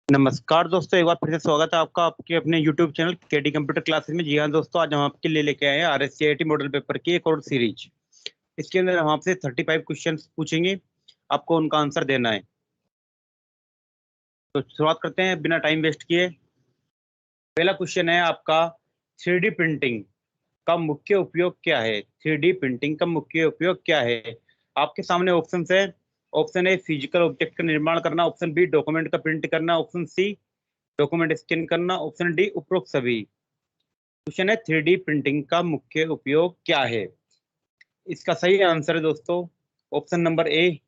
नमस्कार दोस्तों, एक बार फिर से स्वागत है आपका आपके अपने YouTube channel KD computer classes में। जी हाँ दोस्तों, आज हम आपके लिए लेके आए हैं RSCIT मॉडल पेपर की एक और सीरीज। इसके अंदर हम आपसे 35 क्वेश्चंस पूछेंगे, आपको उनका आंसर देना है। तो शुरुआत करते हैं बिना टाइम वेस्ट किए। पहला क्वेश्चन है आपका, 3D प्रिंटिंग का मुख्य उपयोग क्या है? 3D प्रिंटिंग का मुख्य उपयोग क्या है? आपके सामने ऑप्शन है। ऑप्शन ए फिजिकल ऑब्जेक्ट का निर्माण करना, ऑप्शन बी डॉक्यूमेंट का प्रिंट करना, ऑप्शन सी डॉक्यूमेंट स्कैन करना, ऑप्शन डी उपरोक्त सभी। क्वेश्चन है 3D प्रिंटिंग का मुख्य उपयोग क्या है? इसका सही आंसर है दोस्तों option number A,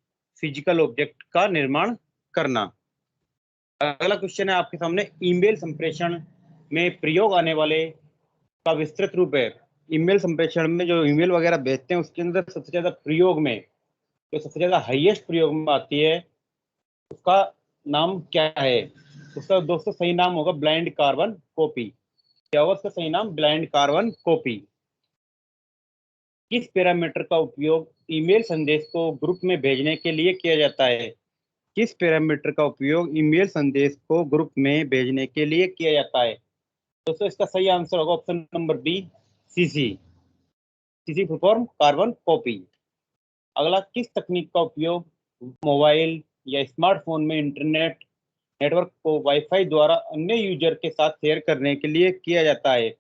physical object का निर्माण करना। अगला क्वेश्चन है आपके सामने, ईमेल संप्रेषण में प्रयोग आने वाले का विस्तृत रूप है। ईमेल संप्रेषण में जो ईमेल वगैरह भेजते हैं उसके अंदर सबसे ज्यादा प्रयोग में, जो सबसे ज्यादा हाईएस्ट प्रयोग में आती है, उसका नाम क्या है? उसका दोस्तों सही नाम होगा ब्लाइंड कार्बन कॉपी। क्या होगा उसका सही नाम? Blind carbon copy. किस पैरामीटर का उपयोग ईमेल संदेश को ग्रुप में भेजने के लिए किया जाता है? किस पैरामीटर का उपयोग ईमेल संदेश को ग्रुप में भेजने के लिए किया जाता है? दोस्तों इसका सही आंसर होगा option number B, CC. CC full form carbon copy. अगला, किस तकनीक का उपयोग मोबाइल या स्मार्टफोन में इंटरनेट नेटवर्क को वाईफाई द्वारा अन्य यूजर के साथ शेयर करने के लिए किया जाता है?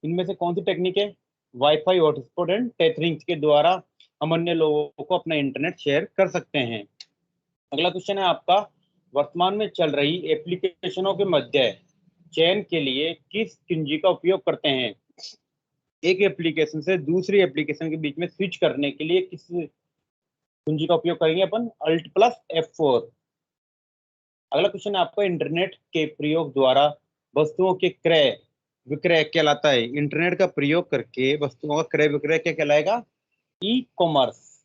इनमें से कौन सी टेक्निक है? वाईफाई हॉटस्पॉट एंड टेथरिंग के द्वारा हम अन्य लोगों को अपना इंटरनेट शेयर कर सकते हैं। अगला क्वेश्चन है आपका, वर्तमान में चल रही एप्लीकेशनों के मध्य चयन के लिए किस कुंजी का उपयोग करते हैं? एक एप्लीकेशन से दूसरी एप्लीकेशन के बीच में स्विच करने के लिए किस कुंजी का उपयोग करेंगे अपन? Alt plus F4। अगला क्वेश्चन है आपका, इंटरनेट के प्रयोग द्वारा वस्तुओं के क्रय विक्रय कहलाता है। इंटरनेट का प्रयोग करके वस्तुओं का क्रय विक्रय क्या कहलाएगा? E commerce.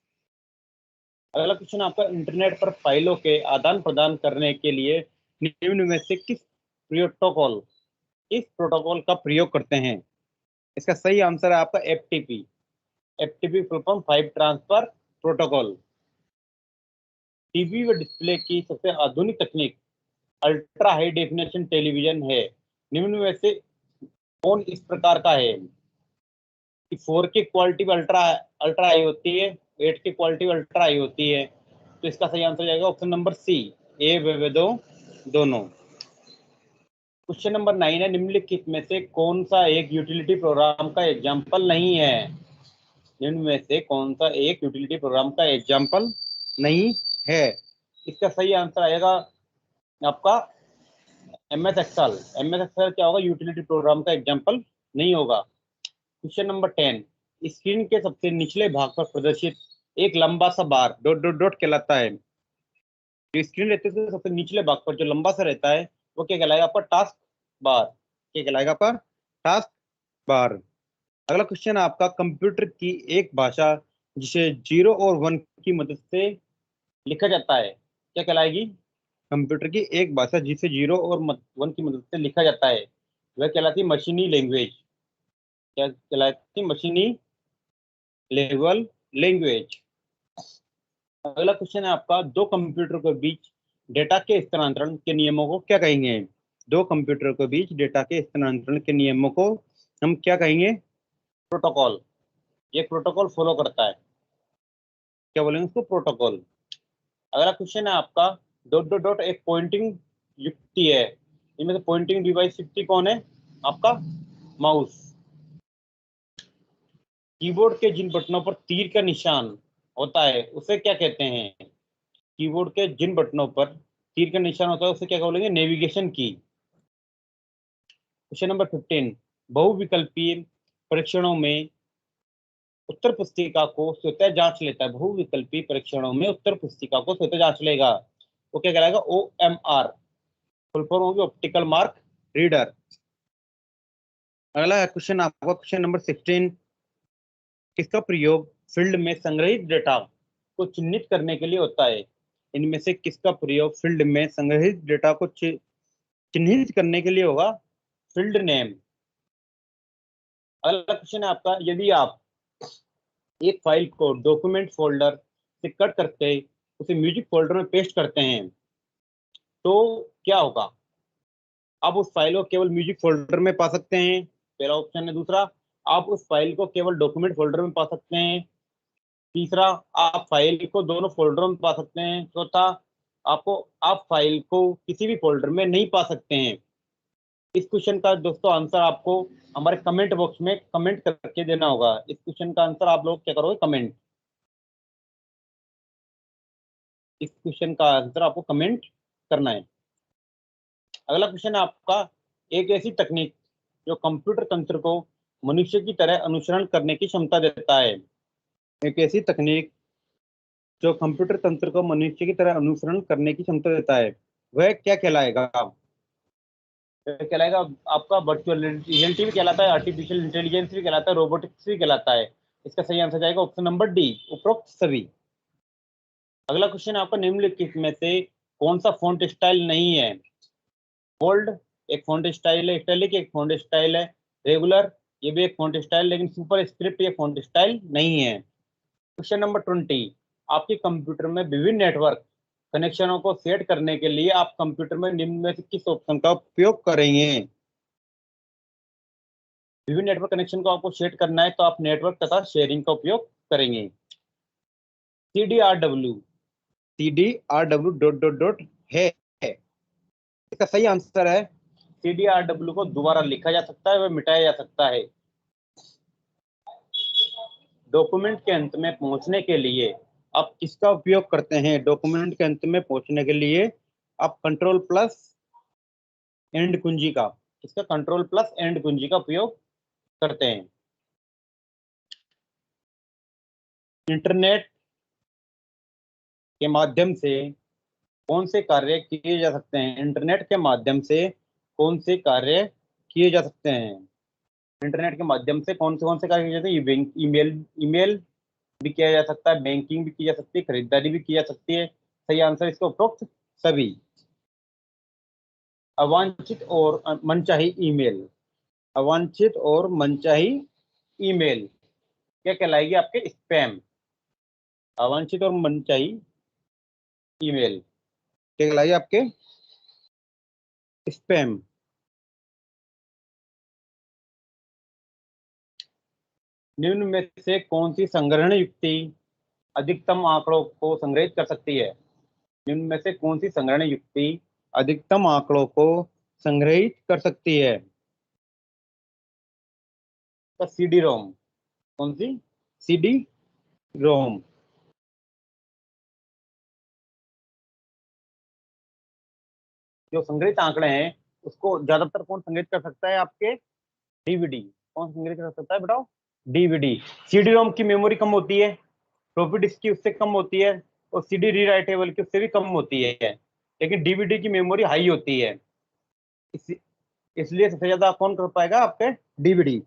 अगला क्वेश्चन आपका, इंटरनेट पर फाइलों के आदान प्रदान करने के लिए निम्न में से किस प्रोटोकॉल का प्रयोग करते हैं? इसका सही आंसर है आपका FTP. FTP full form file transfer protocol. TV व डिस्प्ले की सबसे आधुनिक तकनीक अल्ट्रा हाई डेफिनेशन टेलीविजन है। निम्न में से कौन इस प्रकार का है कि 4 की क्वालिटी अल्ट्रा अल्ट्रा हाई होती है, 8 की क्वालिटी अल्ट्रा हाई होती है? तो इसका सही आंसर जाएगा ऑप्शन नंबर सी, ए व दो दोनों। क्वेश्चन नंबर 9 है, निम्नलिखित में से कौन सा एक यूटिलिटी प्रोग्राम का एग्जाम्पल नहीं है? निम्न में से कौन सा एक यूटिलिटी प्रोग्राम का एग्जाम्पल नहीं है? इसका सही आंसर आएगा आपका MS एक्सेल। MS एक्सेल क्या होगा? यूटिलिटी प्रोग्राम का एग्जाम्पल नहीं होगा। क्वेश्चन नंबर 10, स्क्रीन के सबसे निचले भाग पर प्रदर्शित एक लंबा सा बार डॉट डॉट डॉट कहलाता है। जो स्क्रीन रहती है सबसे निचले भाग पर जो लंबा सा रहता है वो क्या कहलाएगा? आपका टास्क बार। क्या कहलाएगा? आपका टास्क बार। अगला क्वेश्चन है आपका, कंप्यूटर की एक भाषा जिसे 0 और 1 की मदद से लिखा जाता है क्या कहलाएगी? कंप्यूटर की एक भाषा जिसे 0 और 1 की मदद से लिखा जाता है वह कहलाती है मशीनी लैंग्वेज। क्या कहलाती? मशीनी लेवल लैंग्वेज। अगला क्वेश्चन है आपका, दो कंप्यूटर के बीच डेटा के स्थानांतरण के नियमों को क्या कहेंगे? दो कंप्यूटर के बीच डेटा के स्थानांतरण के नियमों को हम क्या कहेंगे? प्रोटोकॉल। ये प्रोटोकॉल फॉलो करता है, क्या बोलेंगे उसको? प्रोटोकॉल। अगला क्वेश्चन है आपका, डॉट डॉट डॉट एक पॉइंटिंग युक्ति है। इनमें से पॉइंटिंग डिवाइस युक्ति कौन है? आपका माउस। कीबोर्ड के जिन बटनों पर तीर का निशान होता है उसे क्या कहते हैं? कीबोर्ड के जिन बटनों पर तीर का निशान होता है उसे क्या बोलेंगे? नेविगेशन की। क्वेश्चन नंबर 15, बहुविकल्पीय परीक्षणों में उत्तर पुस्तिका को स्वतः जांच लेता है। बहुविकल्पीय परीक्षणों में उत्तर पुस्तिका को स्वतः जांच लेगा वो क्या कहलाएगा? OMR। फुल फॉर्म होगी ऑप्टिकल मार्क रीडर। अगला क्वेश्चन आपका, क्वेश्चन नंबर 16, किसका प्रयोग फील्ड में संग्रहित डेटा को चिन्हित करने के लिए होता है? इनमें से किसका प्रयोग फील्ड में संग्रहित डेटा को चिन्हित करने के लिए होगा? Field name. अगला क्वेश्चन है आपका, यदि आप एक फाइल को डॉक्यूमेंट फोल्डर से कट करके उसे म्यूजिक फोल्डर में पेस्ट करते हैं तो क्या होगा? आप उस फाइल को केवल म्यूजिक फोल्डर में पा सकते हैं, पहला ऑप्शन है। दूसरा, आप उस फाइल को केवल डॉक्यूमेंट फोल्डर में पा सकते हैं। तीसरा, आप फाइल को दोनों फोल्डरों में पा सकते हैं। चौथा, आप फाइल को किसी भी फोल्डर में नहीं पा सकते हैं। इस क्वेश्चन का दोस्तों आंसर आपको हमारे कमेंट बॉक्स में कमेंट करके देना होगा। इस क्वेश्चन का आंसर आप लोग क्या करोगे, कमेंट। इस क्वेश्चन का आंसर आपको कमेंट करना है। अगला क्वेश्चन है आपका, एक ऐसी तकनीक जो कंप्यूटर तंत्र को मनुष्य की तरह अनुसरण करने की क्षमता देता है। एक ऐसी तकनीक जो कंप्यूटर तंत्र को मनुष्य की तरह अनुसरण करने की क्षमता देता है, वह क्या कहलाएगा? वह कहलाएगा आपका वर्चुअल रियलिटी भी कहलाता है, आर्टिफिशियल इंटेलिजेंस भी कहलाता है, रोबोटिक्स भी कहलाता है। इसका सही आंसर जाएगा ऑप्शन नंबर डी, उपरोक्त सभी। अगला क्वेश्चन आपका, निम्नलिखित में से कौन सा फॉन्ट स्टाइल नहीं है? बोल्ड एक फॉन्ट स्टाइल है, इटैलिक एक फॉन्ट स्टाइल है, रेगुलर ये भी एक फॉन्ट स्टाइल, लेकिन सुपर स्क्रिप्ट ये फॉन्ट स्टाइल नहीं है। क्वेश्चन नंबर 20, आपके कंप्यूटर में विभिन्न नेटवर्क कनेक्शनों को सेट करने के लिए आप कंप्यूटर में निम्न में से किस ऑप्शन का उपयोग करेंगे? विभिन्न नेटवर्क कनेक्शन को आपको सेट करना है तो आप नेटवर्क तथा शेयरिंग का उपयोग करेंगे। CDRW, CDRW dot dot dot है। इसका सही आंसर है, CDRW को दोबारा लिखा जा सकता है, वह मिटाया जा सकता है। डॉक्यूमेंट के अंत में पहुंचने के लिए आप किसका उपयोग करते हैं? डॉक्यूमेंट के अंत में पहुंचने के लिए आप कंट्रोल प्लस एंड कुंजी का, इसका कंट्रोल प्लस एंड कुंजी का उपयोग करते हैं। इंटरनेट के माध्यम से कौन से कार्य किए जा सकते हैं? इंटरनेट के माध्यम से कौन से कार्य किए जा सकते हैं? इंटरनेट के माध्यम से कौन से कार्य किए जाते हैं? ईमेल ईमेल भी किया जा सकता है, बैंकिंग भी की जा सकती है, खरीदारी भी की जा सकती है। सही आंसर इसका उपरोक्त सभी। अवांछित और मनचाही ईमेल, अवांछित और मनचाही ईमेल क्या कहलाएगी? आपके स्पैम। अवांछित और मनचाही ईमेल क्या कहलाएगी? आपके स्पैम। निम्न में से कौन सी संग्रहण युक्ति अधिकतम आंकड़ों को संग्रहित कर सकती है? निम्न में से कौन सी संग्रहण युक्ति अधिकतम आंकड़ों को संग्रहित कर सकती है? तो CD रोम। कौन सी? CD रोम। जो संग्रहित आंकड़े हैं उसको ज्यादातर कौन संग्रहित कर सकता है? आपके DVD। कौन संग्रहित कर सकता है बताओ? DVD। CD रोम की मेमोरी कम होती है, फ्लॉपी डिस्क की उससे कम होती है, और CD रीराइटेबल की उससे भी कम होती है, लेकिन DVD की मेमोरी हाई होती है। इसलिए सबसे ज्यादा कौन कर पाएगा? आपके DVD।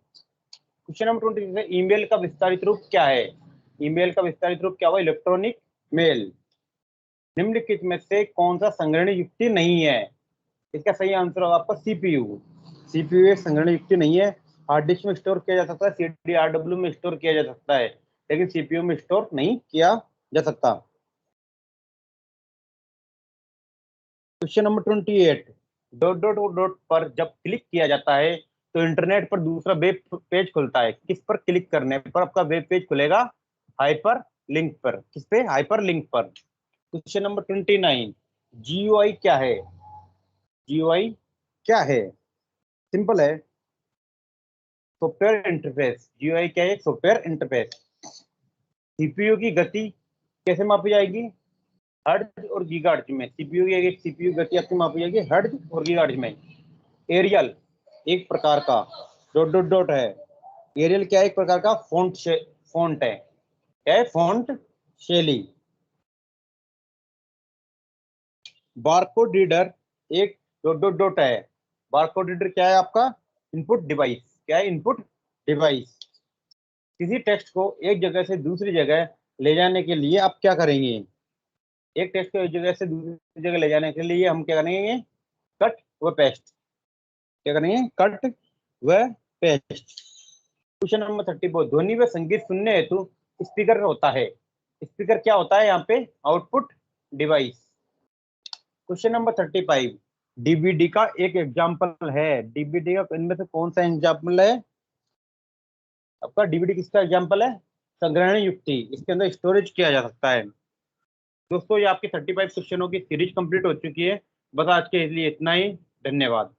क्वेश्चन नंबर 20, ईमेल का विस्तारित रूप क्या है? ईमेल का विस्तारित रूप क्या हुआ? Electronic mail. निम्नलिखित में से कौन सा संग्रहण युक्ति नहीं है? इसका सही आंसर होगा आपका CPU। CPU एक संग्रहण युक्ति नहीं है। हार्ड डिस्क में स्टोर किया जा सकता है, CDRW में स्टोर किया जा सकता है, लेकिन CPU में स्टोर नहीं किया जा सकता। Question number 28, dot dot dot पर जब क्लिक किया जाता है तो इंटरनेट पर दूसरा वेब पेज खुलता है। किस पर क्लिक करने पर आपका वेब पेज खुलेगा? हाइपर लिंक पर। किस पे? हाइपर लिंक पर। क्वेश्चन नंबर 29, GUI क्या है? GUI क्या है? सिंपल है, सॉफ्टवेयर इंटरफेस। GUI क्या है? Software interface. CPU की गति कैसे मापी जाएगी? हर्ट्ज और गीगाहर्ट्ज में। CPU गति आपकी मापी जाएगी हर्ट्ज और गीगाहर्ट्ज में। एरियल एक प्रकार का डॉट डॉट डॉट है। एरियल क्या है? एक प्रकार का फॉन्ट है। क्या है? फॉन्ट शैली। बारकोड रीडर एक डॉट डॉट डॉट है। बारकोड रीडर क्या है? आपका इनपुट डिवाइस। क्या है? Input device. किसी टेक्स्ट को एक जगह से दूसरी जगह ले जाने के लिए आप क्या करेंगे? एक टेक्स्ट को एक जगह से दूसरी जगह ले जाने के लिए हम क्या करेंगे? कट व पेस्ट। क्या करेंगे? कट व पेस्ट। क्वेश्चन नंबर 34, ध्वनि व संगीत सुनने हेतु स्पीकर होता है। स्पीकर क्या होता है? यहाँ पे output device. Question number 35, DBD का एक एग्जाम्पल है। डीबीडी का इनमें से कौन सा एग्जाम्पल है आपका? डीबीडी किसका एग्जाम्पल है? संग्रहण युक्ति, इसके अंदर स्टोरेज किया जा सकता है। दोस्तों ये आपकी 35 क्वेश्चनों की सीरीज कंप्लीट हो चुकी है। बस आज के लिए इतना ही। धन्यवाद।